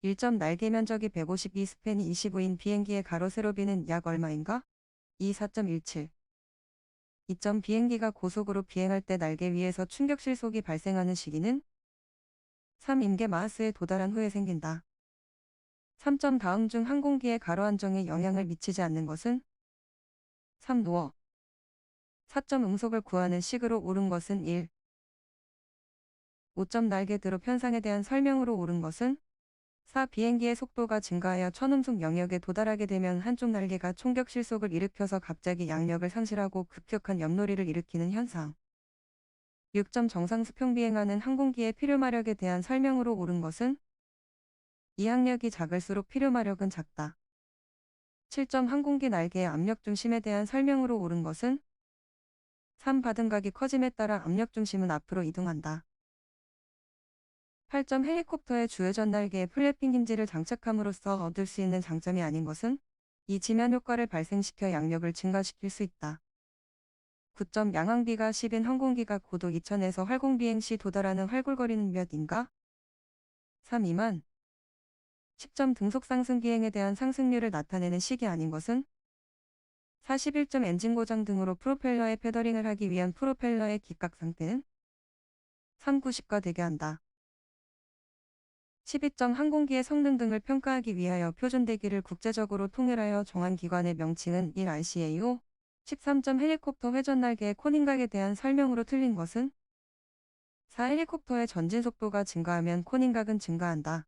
1점 날개 면적이 152 스팬이 25인 비행기의 가로 세로비는 약 얼마인가? 2 4.17. 2점 비행기가 고속으로 비행할 때 날개 위에서 충격 실속이 발생하는 시기는 3 임계 마하스에 도달한 후에 생긴다. 3점 다음 중 항공기의 가로 안정에 영향을 미치지 않는 것은 3 노어. 4점 음속을 구하는 식으로 옳은 것은 1. 5점 날개 드롭 현상에 대한 설명으로 옳은 것은 4. 비행기의 속도가 증가하여 천음속 영역에 도달하게 되면 한쪽 날개가 총격 실속을 일으켜서 갑자기 양력을 상실하고 급격한 옆놀이를 일으키는 현상. 6점 정상 수평 비행하는 항공기의 필요마력에 대한 설명으로 옳은 것은 이항력이 작을수록 필요마력은 작다. 7점 항공기 날개의 압력 중심에 대한 설명으로 옳은 것은 3. 받음각이 커짐에 따라 압력 중심은 앞으로 이동한다. 8점 헬리콥터의 주회전 날개에 플래핑 힌지를 장착함으로써 얻을 수 있는 장점이 아닌 것은 이 지면 효과를 발생시켜 양력을 증가시킬 수 있다. 9점 양항비가 10인 항공기가 고도 2000에서 활공비행 시 도달하는 활굴거리는 몇인가? 3 미만. 10점 등속 상승 비행에 대한 상승률을 나타내는 식이 아닌 것은 41점 엔진 고장 등으로 프로펠러의 페더링을 하기 위한 프로펠러의 기각 상태는 390과 되게 한다. 12점 항공기의 성능 등을 평가하기 위하여 표준대기를 국제적으로 통일하여 정한 기관의 명칭은 1 RCAO. 13점 헬리콥터 회전 날개의 코닝각에 대한 설명으로 틀린 것은 4. 헬리콥터의 전진 속도가 증가하면 코닝각은 증가한다.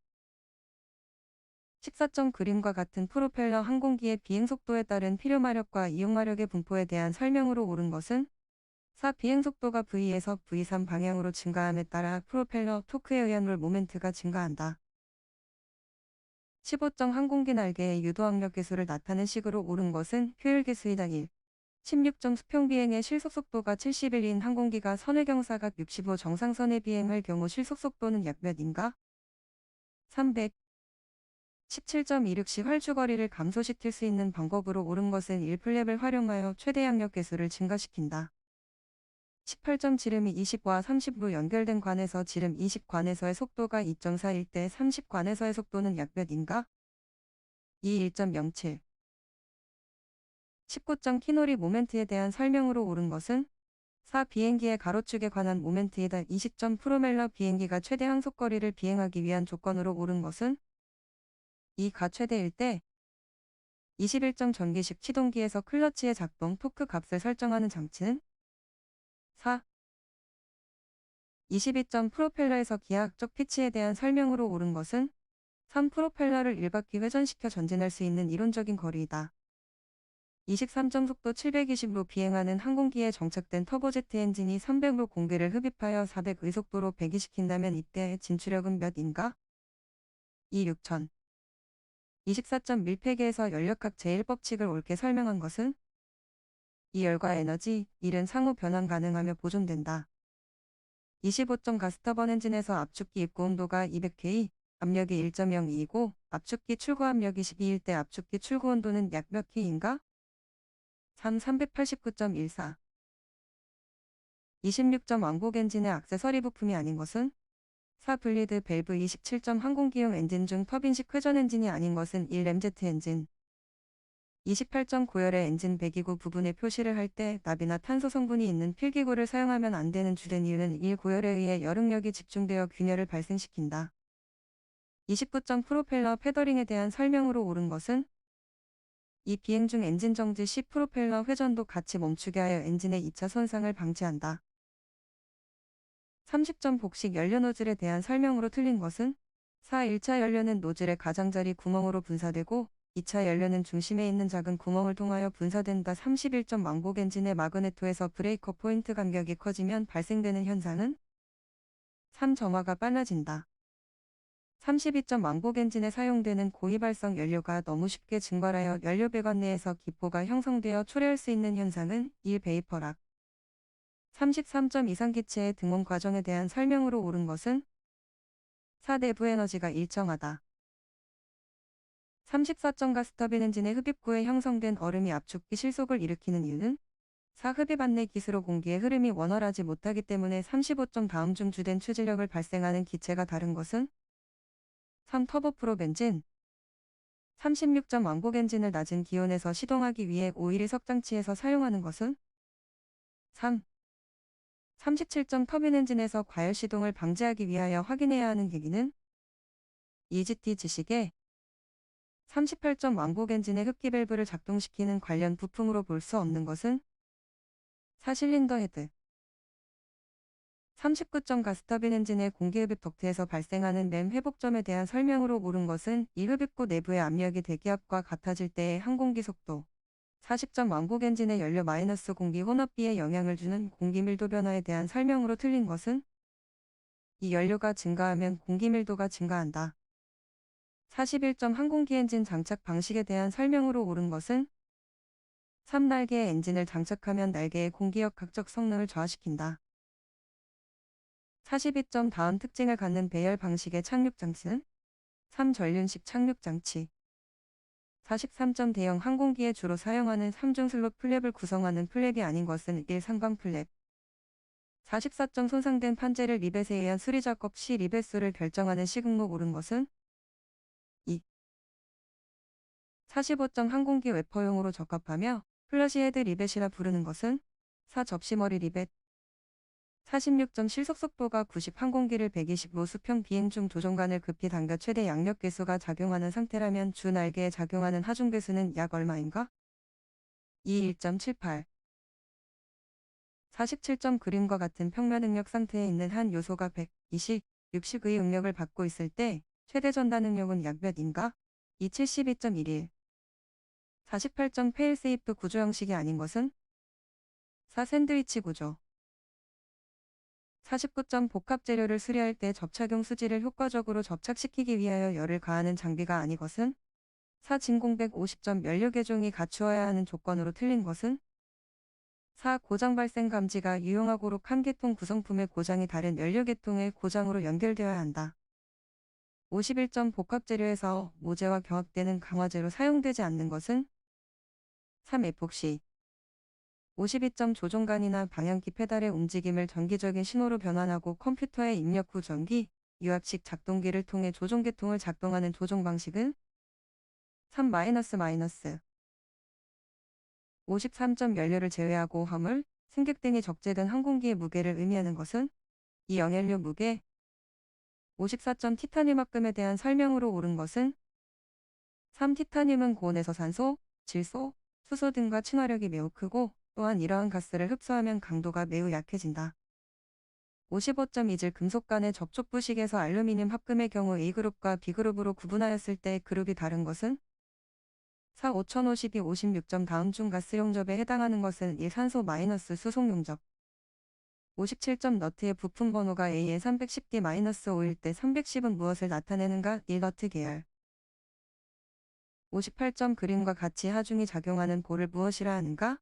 14점 그림과 같은 프로펠러 항공기의 비행 속도에 따른 필요마력과 이용마력의 분포에 대한 설명으로 옳은 것은 4. 비행 속도가 V에서 V3 방향으로 증가함에 따라 프로펠러 토크에 의한 롤 모멘트가 증가한다. 15점 항공기 날개의 유도항력 계수를 나타낸 식으로 옳은 것은 효율 계수이다. 1. 16점 수평 비행의 실속 속도가 71인 항공기가 선회경사각 65 정상선에 비행할 경우 실속 속도는 약 몇인가? 300. 17점 이륙 시 활주거리를 감소시킬 수 있는 방법으로 옳은 것은 1플랩을 활용하여 최대 양력 계수를 증가시킨다. 18점 지름이 20과 30으로 연결된 관에서 지름 20관에서의 속도가 2.4일 때 30관에서의 속도는 약 몇인가? 2 1.07. 19점 키놀이 모멘트에 대한 설명으로 옳은 것은 4. 비행기의 가로축에 관한 모멘트이다. 20점 프로펠러 비행기가 최대 항속거리를 비행하기 위한 조건으로 옳은 것은 2가 최대일 때 21점 전기식 치동기에서 클러치의 작동 토크 값을 설정하는 장치는 4. 22점 프로펠러에서 기하학적 피치에 대한 설명으로 옳은 것은 3. 프로펠러를 1바퀴 회전시켜 전진할 수 있는 이론적인 거리이다. 23점 속도 720로 비행하는 항공기에 정착된 터보제트 엔진이 300로 공기를 흡입하여 400의 속도로 배기시킨다면 이때의 진출력은 몇인가? 2 6000. 24점 밀폐계에서 연력학 제1법칙을 옳게 설명한 것은 이 열과 에너지, 1은 상호 변환 가능하며 보존된다. 25점 가스터번 엔진에서 압축기 입구 온도가 200K, 압력이 1.02이고 압축기 출고 압력이 12일 때 압축기 출고 온도는 약 몇 K인가? 3 389.14. 26점 왕복 엔진의 액세서리 부품이 아닌 것은 4. 블리드 밸브 27점 항공기용 엔진 중 터빈식 회전 엔진이 아닌 것은 1. 램제트 엔진. 28점 고열의 엔진 배기구 부분에 표시를 할 때 납이나 탄소 성분이 있는 필기구를 사용하면 안 되는 주된 이유는 1. 고열에 의해 열응력이 집중되어 균열을 발생시킨다. 29점 프로펠러 페더링에 대한 설명으로 옳은 것은 이 비행 중 엔진 정지 시 프로펠러 회전도 같이 멈추게 하여 엔진의 2차 손상을 방지한다. 30점 복식 연료 노즐에 대한 설명으로 틀린 것은 4. 1차 연료는 노즐의 가장자리 구멍으로 분사되고 2차 연료는 중심에 있는 작은 구멍을 통하여 분사된다. 31점 왕복 엔진의 마그네토에서 브레이커 포인트 간격이 커지면 발생되는 현상은 3. 점화가 빨라진다. 32점 왕복 엔진에 사용되는 고휘발성 연료가 너무 쉽게 증발하여 연료 배관 내에서 기포가 형성되어 초래할 수 있는 현상은 1. 베이퍼락. 33점 이상기체의 등온 과정에 대한 설명으로 옳은 것은 4. 내부 에너지가 일정하다. 34점 가스터빈 엔진의 흡입구에 형성된 얼음이 압축기 실속을 일으키는 이유는 4. 흡입 안내 기수로 공기의 흐름이 원활하지 못하기 때문에 35점 다음 중 주된 추진력을 발생하는 기체가 다른 것은 3. 터보 프로 벤진 36점 왕복 엔진을 낮은 기온에서 시동하기 위해 오일이 석장치에서 사용하는 것은 3. 37점 터빈 엔진에서 과열 시동을 방지하기 위하여 확인해야 하는 계기는 EGT 지식에 38점 왕복 엔진의 흡기 밸브를 작동시키는 관련 부품으로 볼 수 없는 것은 4. 실린더 헤드 39점 가스터빈 엔진의 공기흡입 덕트에서 발생하는 램 회복점에 대한 설명으로 옳은 것은 이 흡입구 내부의 압력이 대기압과 같아질 때의 항공기 속도 40점 왕복 엔진의 연료 마이너스 공기 혼합비에 영향을 주는 공기 밀도 변화에 대한 설명으로 틀린 것은 이 연료가 증가하면 공기 밀도가 증가한다. 41점 항공기 엔진 장착 방식에 대한 설명으로 옳은 것은 3. 날개에 엔진을 장착하면 날개의 공기역학적 성능을 저하시킨다. 42점 다음 특징을 갖는 배열 방식의 착륙 장치는 3. 전륜식 착륙 장치 43점 대형 항공기에 주로 사용하는 3중 슬롯 플랩을 구성하는 플랩이 아닌 것은 1. 상방 플랩 44점 손상된 판젤을 리벳에 의한 수리 작업 시 리벳 수를 결정하는 시급목 옳은 것은 2. 45점 항공기 웨퍼용으로 적합하며 플러시 헤드 리벳이라 부르는 것은 4. 접시머리 리벳 46점 실속 속도가 90 항공기를 120로 수평 비행 중 조종관을 급히 당겨 최대 양력 괴수가 작용하는 상태라면 주 날개에 작용하는 하중 괴수는 약 얼마인가? 2. 1.78 47점 그림과 같은 평면 응력 상태에 있는 한 요소가 100, 20, 60의 응력을 받고 있을 때 최대 전단 응력은 약 몇인가? 2. 72.11 48점 페일세이프 구조 형식이 아닌 것은 4. 샌드위치 구조 49점 복합 재료를 수리할 때 접착용 수지를 효과적으로 접착시키기 위하여 열을 가하는 장비가 아닌 것은 4. 진공 150점 연료 개종이 갖추어야 하는 조건으로 틀린 것은 4. 고장 발생 감지가 유용하고록 한 계통 구성품의 고장이 다른 연료 계통의 고장으로 연결되어야 한다. 51점 복합 재료에서 모재와 경합되는 강화제로 사용되지 않는 것은 3. 에폭시 52점 조종관이나 방향키 페달의 움직임을 전기적인 신호로 변환하고 컴퓨터에 입력 후 전기, 유압식 작동기를 통해 조종 계통을 작동하는 조종 방식은 3. 마이너스 53점 연료를 제외하고 화물, 승객 등이 적재된 항공기의 무게를 의미하는 것은 2. 영연료 무게 54점 티타늄 합금에 대한 설명으로 옳은 것은 3. 티타늄은 고온에서 산소, 질소, 수소 등과 친화력이 매우 크고 또한 이러한 가스를 흡수하면 강도가 매우 약해진다. 55점 이질 금속 간의 접촉 부식에서 알루미늄 합금의 경우 A그룹과 B그룹으로 구분하였을 때 그룹이 다른 것은 4. 5052 56점 다음 중 가스 용접에 해당하는 것은 1. 산소 마이너스 수송 용접 57점 너트의 부품 번호가 A에 310D-5일 때 310은 무엇을 나타내는가? 1. 너트 계열 58점 그림과 같이 하중이 작용하는 볼을 무엇이라 하는가?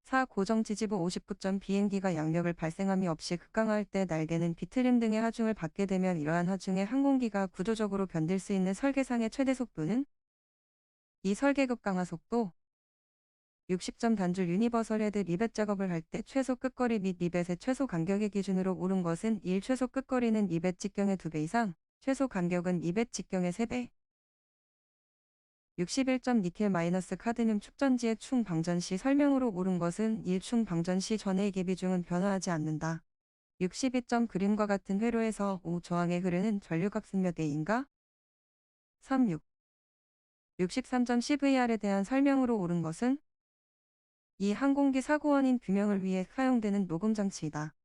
4. 고정 지지부 59점 비행기가 양력을 발생함이 없이 급강할 때 날개는 비트림 등의 하중을 받게 되면 이러한 하중에 항공기가 구조적으로 견딜 수 있는 설계상의 최대 속도는 2. 설계 급강하 속도 60점 단줄 유니버설 헤드 리벳 작업을 할 때 최소 끝거리 및 리벳의 최소 간격의 기준으로 옳은 것은 1. 최소 끝거리는 리벳 직경의 2배 이상, 최소 간격은 리벳 직경의 3배 61점 니켈 마이너스 카드뮴 축전지의 충 방전 시 설명으로 옳은 것은 1. 충 방전 시 전해의 비중은 변화하지 않는다. 62점 그림과 같은 회로에서 5. 저항에 흐르는 전류값은 몇 A인가? 36. 63점 CVR에 대한 설명으로 옳은 것은 이 항공기 사고 원인 규명을 위해 사용되는 녹음 장치이다.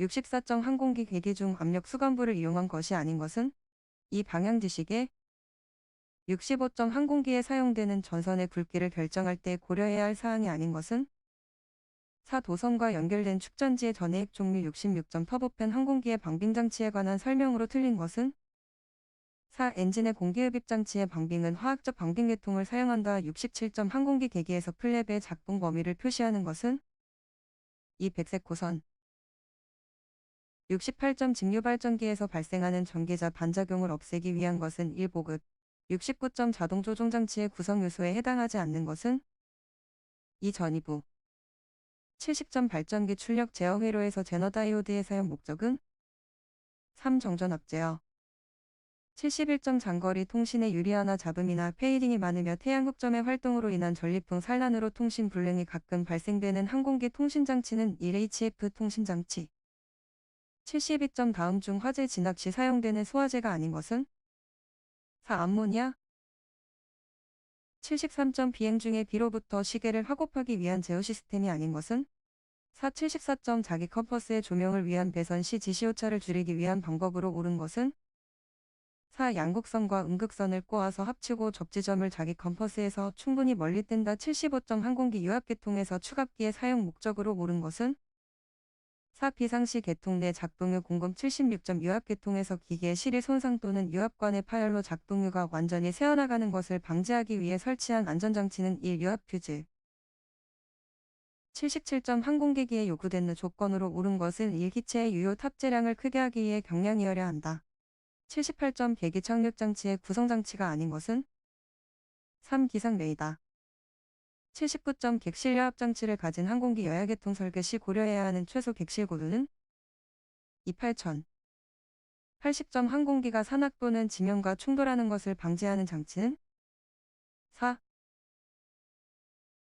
64점 항공기 계기 중 압력 수감부를 이용한 것이 아닌 것은 이 방향 지식에 65점 항공기에 사용되는 전선의 굵기를 결정할 때 고려해야 할 사항이 아닌 것은 4. 도선과 연결된 축전지의 전해액 종류 66점 터보팬 항공기의 방빙장치에 관한 설명으로 틀린 것은 4. 엔진의 공기흡입 장치의 방빙은 화학적 방빙 계통을 사용한다. 67점 항공기 계기에서 플랩의 작동 범위를 표시하는 것은 2. 백색 고선 68점 직류 발전기에서 발생하는 전기자 반작용을 없애기 위한 것은 1. 보급 69점 자동 조종 장치의 구성 요소에 해당하지 않는 것은 2. 전이부 70점 발전기 출력 제어 회로에서 제너 다이오드의 사용 목적은 3. 정전 압제어 71점 장거리 통신에 유리하나 잡음이나 페이딩이 많으며 태양흑점의 활동으로 인한 전리품 산란으로 통신 불능이 가끔 발생되는 항공기 통신장치는 1HF 통신장치. 72점 다음 중 화재 진압 시 사용되는 소화제가 아닌 것은? 4. 암모니아. 73점 비행 중에 비로부터 시계를 확op하기 위한 제어 시스템이 아닌 것은? 4. 74점 자기 컴퍼스의 조명을 위한 배선 시 지시오차를 줄이기 위한 방법으로 옳은 것은? 4. 양극선과 음극선을 꼬아서 합치고 접지점을 자기 컴퍼스에서 충분히 멀리 뜬다. 75점 항공기 유압계통에서 추갑기의 사용 목적으로 옳은 것은? 4. 비상시 계통 내 작동유 공급. 76점 유압계통에서 기계의 실이 손상 또는 유압관의 파열로 작동유가 완전히 새어나가는 것을 방지하기 위해 설치한 안전장치는 1. 유압퓨즈. 77점 항공기기에 요구되는 조건으로 옳은 것은 1. 기체의 유효 탑재량을 크게 하기 위해 경량이어야 한다. 78점 배기 착륙장치의 구성장치가 아닌 것은? 3. 기상 레이더. 79점 객실 여합장치를 가진 항공기 여야계통 설계 시 고려해야 하는 최소 객실 고도는? 28천. 80점 항공기가 산악 또는 지면과 충돌하는 것을 방지하는 장치는? 4.